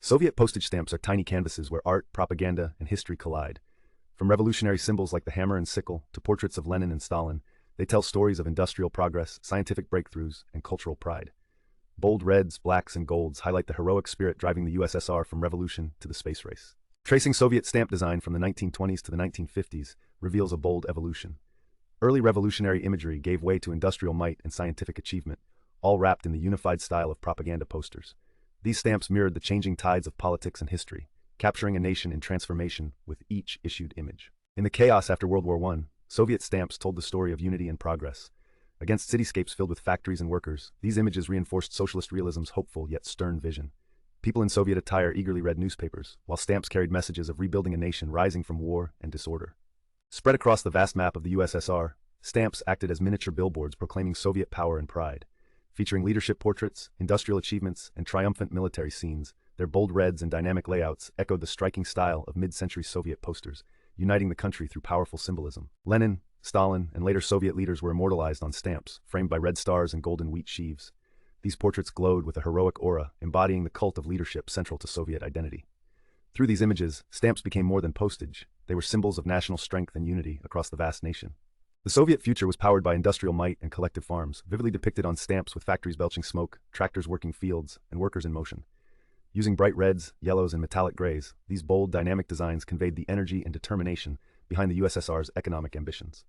Soviet postage stamps are tiny canvases where art, propaganda, and history collide. From revolutionary symbols like the hammer and sickle to portraits of Lenin and Stalin, they tell stories of industrial progress, scientific breakthroughs, and cultural pride. Bold reds, blacks, and golds highlight the heroic spirit driving the USSR from revolution to the space race. Tracing Soviet stamp design from the 1920s to the 1950s reveals a bold evolution. Early revolutionary imagery gave way to industrial might and scientific achievement, all wrapped in the unified style of propaganda posters. These stamps mirrored the changing tides of politics and history, capturing a nation in transformation with each issued image. In the chaos after World War I, Soviet stamps told the story of unity and progress. Against cityscapes filled with factories and workers, these images reinforced socialist realism's hopeful yet stern vision. People in Soviet attire eagerly read newspapers, while stamps carried messages of rebuilding a nation rising from war and disorder. Spread across the vast map of the USSR, stamps acted as miniature billboards proclaiming Soviet power and pride. Featuring leadership portraits, industrial achievements, and triumphant military scenes, their bold reds and dynamic layouts echoed the striking style of mid-century Soviet posters, uniting the country through powerful symbolism. Lenin, Stalin, and later Soviet leaders were immortalized on stamps, framed by red stars and golden wheat sheaves. These portraits glowed with a heroic aura, embodying the cult of leadership central to Soviet identity. Through these images, stamps became more than postage. They were symbols of national strength and unity across the vast nation. The Soviet future was powered by industrial might and collective farms, vividly depicted on stamps with factories belching smoke, tractors working fields, and workers in motion. Using bright reds, yellows, and metallic grays, these bold, dynamic designs conveyed the energy and determination behind the USSR's economic ambitions.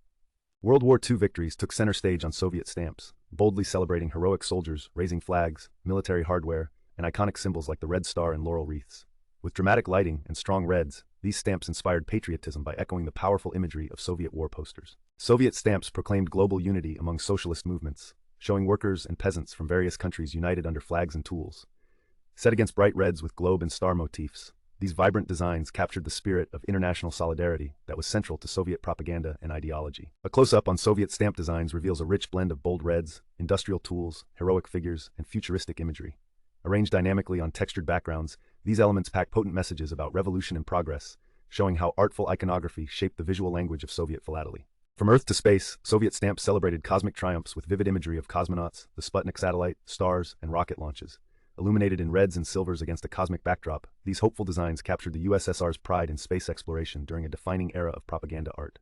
World War II victories took center stage on Soviet stamps, boldly celebrating heroic soldiers, raising flags, military hardware, and iconic symbols like the Red Star and laurel wreaths. With dramatic lighting and strong reds, these stamps inspired patriotism by echoing the powerful imagery of Soviet war posters. Soviet stamps proclaimed global unity among socialist movements, showing workers and peasants from various countries united under flags and tools. Set against bright reds with globe and star motifs, these vibrant designs captured the spirit of international solidarity that was central to Soviet propaganda and ideology. A close-up on Soviet stamp designs reveals a rich blend of bold reds, industrial tools, heroic figures, and futuristic imagery. Arranged dynamically on textured backgrounds, these elements pack potent messages about revolution and progress, showing how artful iconography shaped the visual language of Soviet philately. From Earth to space, Soviet stamps celebrated cosmic triumphs with vivid imagery of cosmonauts, the Sputnik satellite, stars, and rocket launches. Illuminated in reds and silvers against a cosmic backdrop, these hopeful designs captured the USSR's pride in space exploration during a defining era of propaganda art.